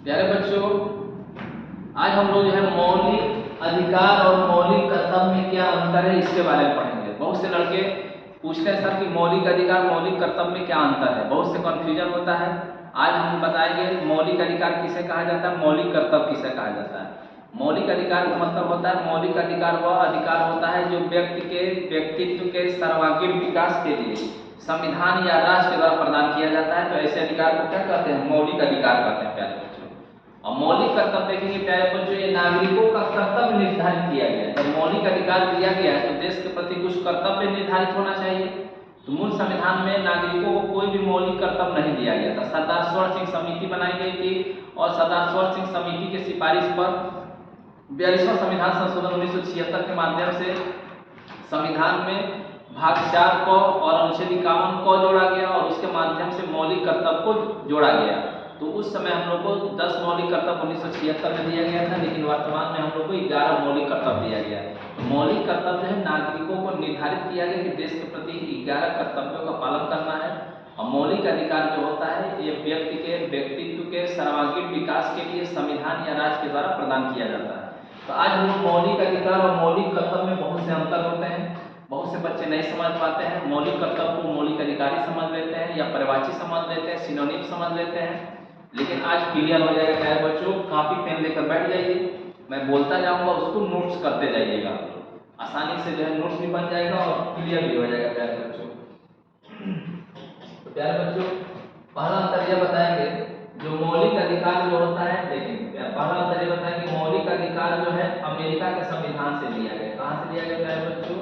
प्यारे बच्चों, आज हम लोग जो है मौलिक अधिकार और मौलिक कर्तव्य में क्या अंतर है इसके बारे में पढ़ेंगे। बहुत से लड़के पूछते हैं सर कि मौलिक अधिकार मौलिक कर्तव्य में क्या अंतर है, बहुत से कंफ्यूजन होता है। आज हम बताएंगे मौलिक अधिकार किसे कहा जाता है, मौलिक कर्तव्य किसे कहा जाता है। मौलिक अधिकार का मतलब होता है, मौलिक अधिकार वह अधिकार होता है जो व्यक्ति के व्यक्तित्व के सर्वांगीण विकास के लिए संविधान या राष्ट्र के द्वारा प्रदान किया जाता है। तो ऐसे अधिकार को क्या कहते हैं, मौलिक अधिकार कहते हैं प्यारे बच्चों। और मौलिक कर्तव्य देखेंगे प्यारे बच्चों, ये नागरिकों का कर्तव्य निर्धारित किया गया है। जब मौलिक अधिकार दिया गया है तो देश के प्रति कुछ कर्तव्य निर्धारित होना चाहिए। तो मूल संविधान में नागरिकों को कोई भी मौलिक कर्तव्य नहीं दिया गया था। सरदार स्वर्ण सिंह समिति बनाई गई थी और सरदार स्वर्ण सिंह समिति के सिफारिश पर 42वां संविधान संशोधन 1976 के माध्यम से संविधान में भाग 4 को और अनुच्छेद 51 को जोड़ा गया और उसके माध्यम से मौलिक कर्तव्य को जोड़ा गया। तो उस समय हम लोग को 10 मौलिक कर्तव्य 1976 में दिया गया था, लेकिन वर्तमान में हम लोग को 11 मौलिक कर्तव्य दिया गया है। तो मौलिक कर्तव्य है नागरिकों को निर्धारित किया गया कि देश के प्रति 11 कर्तव्यों का पालन करना है। और मौलिक अधिकार जो होता है ये व्यक्ति के व्यक्तित्व के सर्वांगीण विकास के लिए संविधान या राष्ट्र के द्वारा प्रदान किया जाता है। तो आज हम लोग मौलिक अधिकार और मौलिक कर्तव्य में बहुत से अंतर होते हैं। बहुत से बच्चे नहीं समझ पाते हैं। मौलिक कर्तव्य को मौलिक अधिकारी समझ लेते हैं या परिभाषी समझ लेते हैं, सिनोनिम समझ लेते हैं। लेकिन आज क्लियर हो जाएगा प्यारे बच्चों, कॉपी पेन लेकर बैठ जाइए, मैं बोलता जाऊंगा, उसको नोट्स करते जाइएगा। आसानी से जो है नोट्स भी बन जाएगा और क्लियर भी हो जाएगा प्यारे बच्चों। तो प्यारे बच्चों, पहला अंतर यह बताएंगे जो मौलिक अधिकार जो होता है, देखिए पहला अंतर यह बताएंगे मौलिक अधिकार जो है अमेरिका के संविधान से लिया गया। कहाँ से लिया गया प्यारे बच्चों,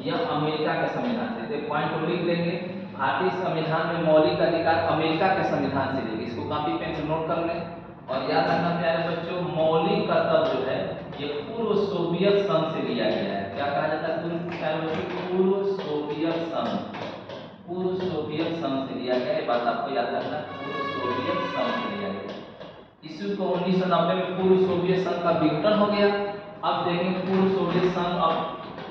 यह अमेरिका के संविधान से। तो पॉइंट को लिख देंगे, भारतीय संविधान में मौलिक अधिकार अमेरिका के संविधान से लिए। इसको कॉपी पेन से नोट कर लें और याद रखना प्यारे बच्चों, मौलिक कर्तव्य जो है ये पूर्व सोवियत संघ से लिया गया है। क्या कहा जाता है प्यारे बच्चों, पूर्व सोवियत संघ। पूर्व सोवियत संघ से लिया गया है, बात आपको याद रखना, पूर्व सोवियत संघ से लिया गया। इसी को 1990 में पूर्व सोवियत संघ का विघटन हो गया। अब देखेंगे पूर्व सोवियत संघ, अब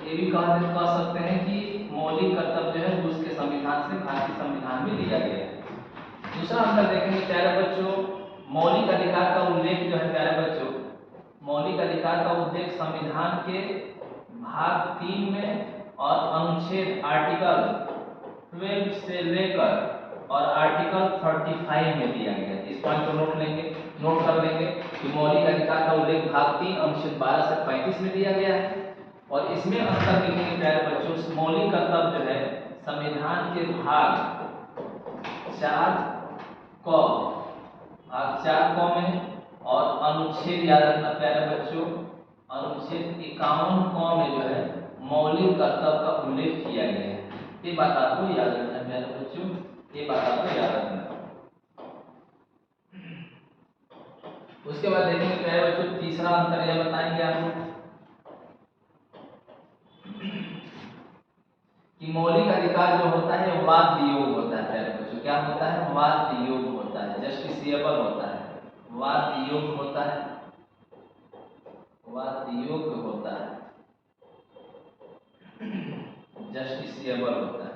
ये भी कह सकते हैं कि मौलिक कर्तव्य जो है रूस के संविधान से भारतीय संविधान में लिया गया है। दूसरा अंतर देखेंगे प्यारे बच्चों, मौलिक अधिकार का उल्लेख जो है प्यारे बच्चों, मौलिक अधिकार का उल्लेख संविधान के भाग 3 में और अनुच्छेद आर्टिकल 12 से लेकर और आर्टिकल 35 में दिया गया है। इस पॉइंट को नोट कर लेंगे कि मौलिक अधिकार का उल्लेख भाग 3 अनुच्छेद 12 से 35 में दिया गया है। और इसमें अंतर देखेंगे प्यारे बच्चों, मौलिक कर्तव्य जो है संविधान के भाग 4 क में और अनुच्छेद याद रखना प्यारे बच्चों, अनुच्छेद 51 क में जो है मौलिक कर्तव्य का उल्लेख किया गया है। ये बात आपको याद रखना प्यारे बच्चों, ये बात आपको याद रखना। उसके बाद देखेंगे प्यारे बच्चों, तीसरा अंतर यह बताएंगे आपको कि मौलिक अधिकार जो होता है वाद योग होता है प्यारे बच्चों। क्या होता है, वाद योग होता है, जस्टिसिएबल होता है, वाद योग होता है, वाद योग होता है, जस्टिसिएबल होता है।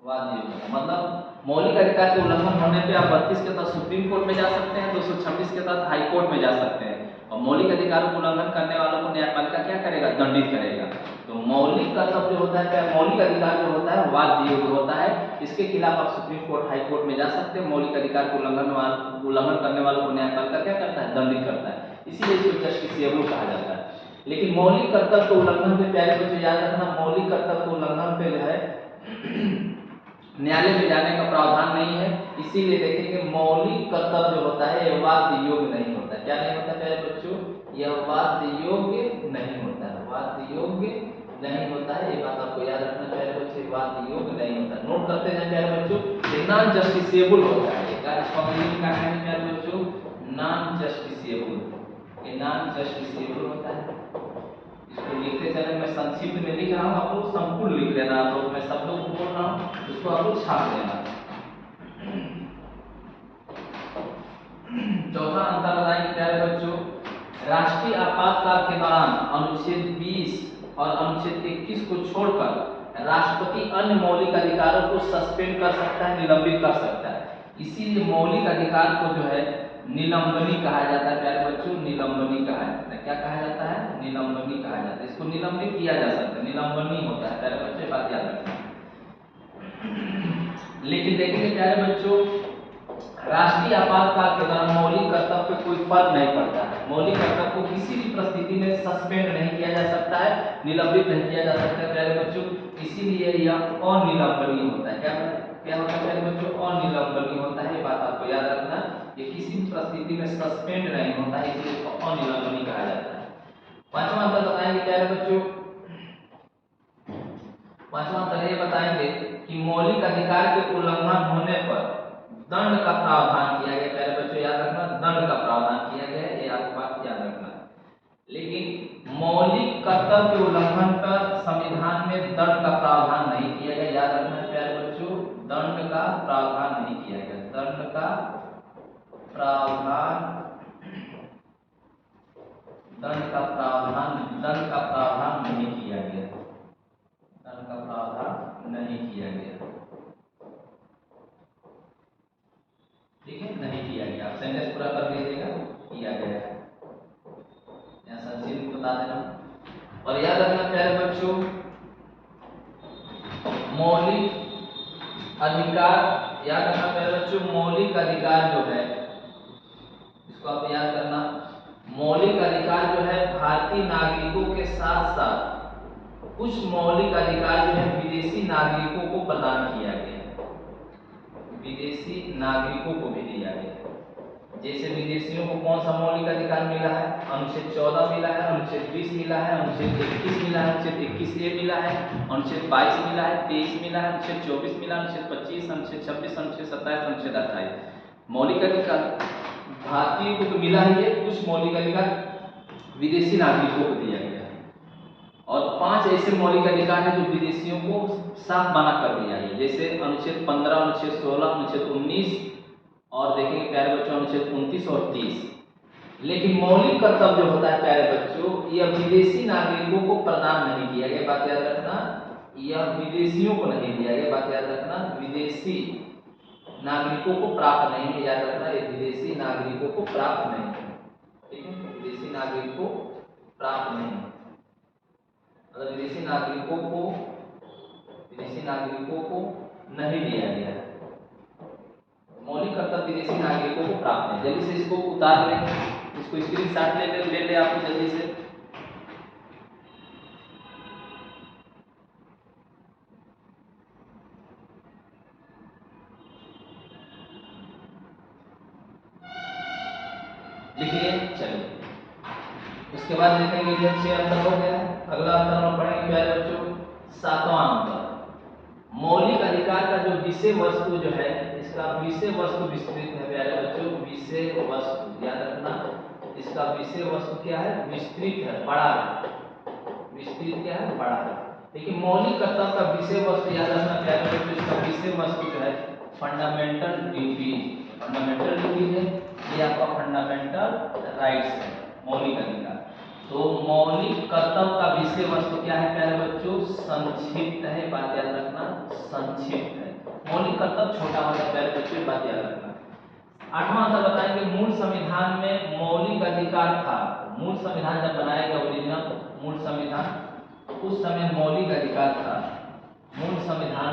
वाद योग मतलब मौलिक अधिकार के उल्लंघन होने पे आप 32 के तहत सुप्रीम कोर्ट में जा सकते हैं, 226 के तहत हाई कोर्ट में जा सकते हैं। और मौलिक अधिकारों को उल्लंघन करने वालों को न्यायपालिका क्या करेगा, दंडित करेगा। तो मौलिक कर्तव्य जो होता है, मौलिक अधिकार जो होता है वाद योग होता है। इसके खिलाफ आप सुप्रीम कोर्ट हाई कोर्ट में जा सकते हैं। मौलिक अधिकार को उल्लंघन करने वालों को न्यायपालिका क्या करता है, दंडित करता है। इसीलिए इसको जस्टिसिएबल कहा जाता है। लेकिन मौलिक कर्तव्य को उल्लंघन पे प्यारे बच्चों याद रखना, मौलिक कर्तव्य को उल्लंघन पे जो है न्यायालय में जाने का प्रावधान नहीं है। इसीलिए देखेंगे मौलिक कर्तव्य जो होता है यह वाद योग्य नहीं होता। क्या नहीं होता प्यारे बच्चों, यह वाद योग्य नहीं होता है, वाद योग्य नहीं होता है। ये बात आपको याद रखना प्यारे बच्चों, वाद योग्य नहीं होता। नोट करते हैं प्यारे बच्चों, ये नॉन जस्टिसिएबल होता है। इसका मीनिंग क्या है प्यारे बच्चों, नॉन जस्टिसिएबल। ये नॉन जस्टिसिएबल होता है। इसको लिखते चले, मैं संक्षिप्त में लिख रहा हूँ, आप लोग संपूर्ण लिख लेना। आप लोग मैं सब लोग बोल रहा हूँ, उसको आप लोग छाप लेना। चौथा अंतर बताएंगे प्यारे बच्चों, राष्ट्रीय आपातकाल के दौरान अनुच्छेद 20 और अनुच्छेद 21 को छोड़कर राष्ट्रपति अन्य मौलिक अधिकारों को सस्पेंड कर सकता है, निलंबित कर सकता है। इसीलिए मौलिक अधिकार को जो है निलंबनी कहा जाता है प्यारे बच्चों, निलंबनी कहा जाता है। क्या कहा जाता है? निलंबनी कहा जाता है। इसको निलंबित किया जा सकता है, निलंबनी होता है प्यारे बच्चों, बात याद रखना। लेकिन देखेंगे प्यारे बच्चों, राष्ट्रीय आपातकाल के दौरान मौलिक कर्तव्य पे कोई फर्क नहीं पड़ता है। मौलिक कर्तव्य को किसी भी परिस्थिति में सस्पेंड नहीं किया जा सकता है, निलंबित नहीं किया जा सकता है प्यारे बच्चों, इसीलिए यह अनिलंबनीय होता है। क्या होता है प्यारे बच्चों? अनिलंबनीय होता है। ये बात आपको याद रखना, ये किसी भी परिस्थिति में सस्पेंड नहीं होता है, इसलिए इसको अनिलंबनीय कहा जाता है। पांचवा अंतर बताएंगे प्यारे बच्चों, पांचवा अंतर ये बताएंगे कि मौलिक अधिकार के उल्लंघन होने पर दंड का प्रावधान किया गया। प्यारे बच्चों याद रखना, दंड का प्रावधान किया गया है, ये आपको बात याद रखना। लेकिन मौलिक कर्तव्य के उल्लंघन पर संविधान में दंड का प्रावधान नहीं किया गया। याद रखना प्यारे बच्चों, दंड का प्रावधान नहीं किया गया। दंड का प्रावधान, दंड का प्रावधान नहीं किया गया। दंड का प्रावधान नहीं किया गया, ठीक है, नहीं किया गया। आप सेंटेंस पूरा कर दीजिएगा, किया गया, यहाँ संक्षिप्त बता देना। और याद रखना प्यारे बच्चों, मौलिक अधिकार, याद रखना प्यारे बच्चों, मौलिक अधिकार जो है, इसको आप याद करना, मौलिक अधिकार जो है भारतीय नागरिकों के साथ साथ कुछ मौलिक अधिकार जो है विदेशी नागरिकों को प्रदान किया गया, विदेशी नागरिकों को भी दिया गया। जैसे विदेशियों को कौन सा मौलिक अधिकार मिला है? अनुच्छेद 14 मिला है, अनुच्छेद 20 मिला है, अनुच्छेद 21 मिला है, अनुच्छेद 21A मिला है, अनुच्छेद 22 मिला है, 23 मिला है, अनुच्छेद 24 मिला, अनुच्छेद 25, अनुच्छेद 26, अनुच्छेद 27, अनुच्छेद 28। मौलिक अधिकार भारतीयों को तो मिला ही है, कुछ मौलिक अधिकार विदेशी नागरिकों को दिया गया, और 5 ऐसे मौलिक अधिकार हैं जो विदेशियों को साफ मना कर दिया है। जैसे अनुच्छेद 15, अनुच्छेद 16, अनुच्छेद 19, और देखेंगे प्यारे बच्चों अनुच्छेद 29 और 30। लेकिन मौलिक कर्तव्य जो होता है प्यारे बच्चों, यह विदेशी नागरिकों को प्रदान नहीं किया गया, बात याद रखना, यह विदेशियों को नहीं दिया गया, बात याद रखना, विदेशी नागरिकों को प्राप्त नहीं है, याद रखना, ये विदेशी नागरिकों को प्राप्त नहीं है, ठीक है, विदेशी नागरिकों को प्राप्त नहीं है। मतलब विदेशी नागरिकों को नहीं दिया गया, मौलिक कर्तव्य विदेशी नागरिकों को प्राप्त है। जल्दी से इसको उतार लें, इसको स्क्रीनशॉट ले ले आप जल्दी से। लिखिए, चलिए उसके बाद देखेंगे ये 6 अंतर हो गया। अगला अंतर हम पढ़ेंगे प्यारे बच्चों, 7वां अंतर, मौलिक अधिकार का जो विषय वस्तु जो है, इसका विषय वस्तु विस्तृत है प्यारे बच्चों, विषय वस्तु याद रखना, इसका विषय वस्तु क्या है? विस्तृत है, बड़ा है, विस्तृत क्या है? बड़ा है। लेकिन मौलिक कर्तव्य का विषय वस्तु याद रखना प्यारे बच्चों, इसका विषय वस्तु जो है फंडामेंटल ड्यूटीज, फंडामेंटल ड्यूटीज है, ये आपका फंडामेंटल राइट्स है, मौलिक अधिकार। तो मौलिक कर्तव्य का विषय वस्तु क्या है प्यारे बच्चों? संक्षिप्त है, बात याद रखना, संक्षिप्त है। मौलिक कर्तव्य छोटा होता है प्यारे बच्चों, बात याद रखना। 8वां अंतर बताएंगे, मूल संविधान में मौलिक अधिकार था, मूल संविधान जब बनाया गया, ओरिजिनल मूल संविधान, उस समय मौलिक अधिकार था। मूल संविधान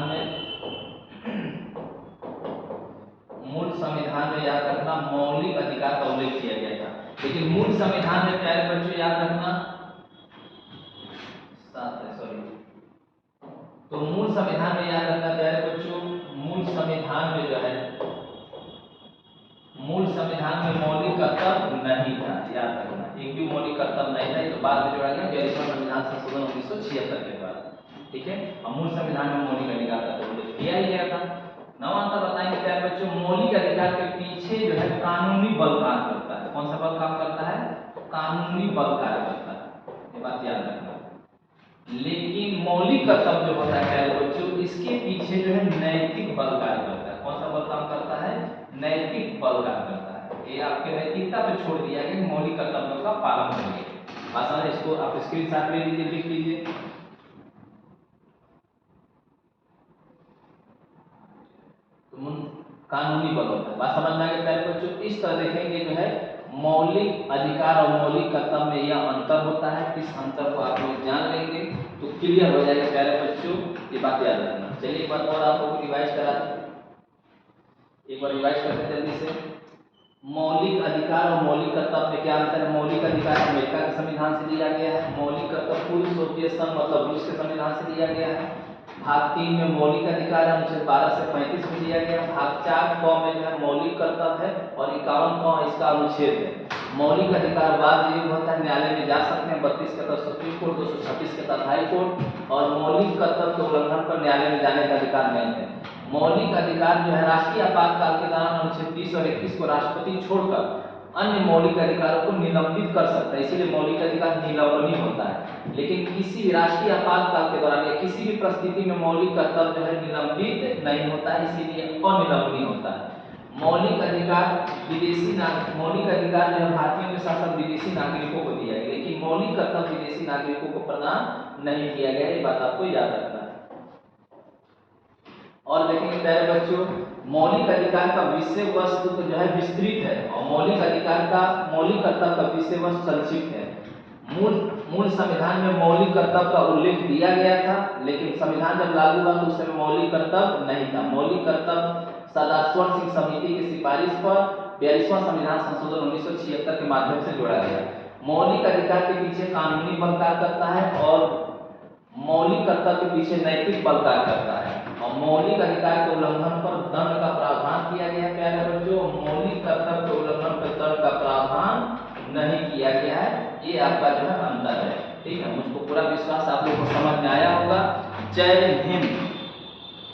में याद रखना, मौलिक अधिकार का उल्लेख किया गया था। लेकिन मूल संविधान में प्यारे बच्चों याद रखना, तो मूल संविधान में याद रखना प्यारे बच्चों, मूल संविधान में जो है, मूल संविधान में मौलिक कर्तव्य नहीं था, याद रखना, एक भी मौलिक कर्तव्य नहीं था, ये तो बाद में जोड़ा गया 42वां संविधान संशोधन 1976 के बाद, ठीक है। और मूल संविधान में मौलिक अधिकार का उल्लेख किया ही गया था। 9वां अंतर बताएंगे प्यारे बच्चों, मौलिक अधिकार के पीछे जो है कानूनी बल काम करता है। कौन सा बल काम करता है? कानूनी बल कार्य करता है, ये बात याद रखना। लेकिन मौलिक कर्तव्य जो होता है प्यारे बच्चों, इसके पीछे जो है नैतिक बल कार्य करता है। कौन सा बल काम करता है? नैतिक बल कार्य करता है। ये आपके नैतिकता पे छोड़ दिया गया, मौलिक कर्तव्यों का पालन करिए। आसान है, इसको आप स्क्रीनशॉट ले लीजिए, लिख लीजिए। कानूनी बल होता है। बात समझ में आ गई प्यारे बच्चों। इस तरह देखेंगे जो है मौलिक अधिकार और मौलिक कर्तव्य में यह अंतर होता है। इस अंतर को आप लोग जान लेंगे तो क्लियर हो जाएगा प्यारे बच्चों, ये बात याद रखना। चलिए एक बार और आप लोग रिवाइज करा दें, एक बार रिवाइज करते हैं जल्दी से। मौलिक अधिकार और मौलिक कर्तव्य में क्या अंतर है? मौलिक अधिकार अमेरिका के संविधान से दिया गया है। मौलिक कर्तव्य पूर्व सोवियत संघ मतलब रूस के संविधान से दिया गया है। भाग 3 में मौलिक अधिकार अनुच्छेद 12 से 35 में दिया गया। भाग 4 क में जो है मौलिक कर्तव्य है और 51 क इसका अनुच्छेद है। मौलिक अधिकार वाद विवाद होता है, न्यायालय में जा सकते हैं। 32 के तहत सुप्रीम कोर्ट, 226 के तहत हाई कोर्ट। और मौलिक कर्तव्य के उल्लंघन पर न्यायालय में जाने का अधिकार नहीं है। मौलिक अधिकार जो है राष्ट्रीय आपातकाल के दौरान अनुच्छेद 30 और 21 को राष्ट्रपति छोड़कर अन्य मौलिक अधिकारों को निलंबित कर सकता है, इसीलिए मौलिक अधिकार निलंबनीय होता है। लेकिन किसी भी राष्ट्रीय आपातकाल के दौरान या किसी भी परिस्थिति में मौलिक कर्तव्य जो है निलंबित नहीं होता है, इसीलिए अनिलंबनीय होता है। मौलिक अधिकार विदेशी नागरिक, मौलिक अधिकार जो है भारतीयों के साथ साथ विदेशी नागरिकों को दिया गया, लेकिन मौलिक कर्तव्य विदेशी नागरिकों को प्रदान नहीं किया गया। ये बात आपको याद रखना है। और देखेंगे प्यारे बच्चों, मौलिक अधिकार का विषय वस्तु तो जो है विस्तृत है और मौलिक अधिकार का मौलिक कर्तव्य का विषय वस्तु संक्षिप्त है। मूल संविधान में मौलिक कर्तव्य का उल्लेख दिया गया था, लेकिन संविधान जब लागू हुआ तो उस समय मौलिक कर्तव्य नहीं था। मौलिक कर्तव्य सदास्वर सिंह समिति की सिफारिश पर 42वां संविधान संशोधन 1976 के माध्यम से जोड़ा गया। मौलिक अधिकार के पीछे कानूनी बल कार्य करता है और मौलिक कर्तव्य के पीछे नैतिक बल कार्य करता है। और मौलिक अधिकार के उल्लंघन पर दंड का प्रावधान किया गया है प्यारे बच्चों। मौलिक कर्तव्य के उल्लंघन पर दंड का प्रावधान नहीं किया गया है। ये आपका जो है अंतर है। ठीक है, मुझको पूरा विश्वास आप लोगों को समझ में आया होगा। जय हिंद।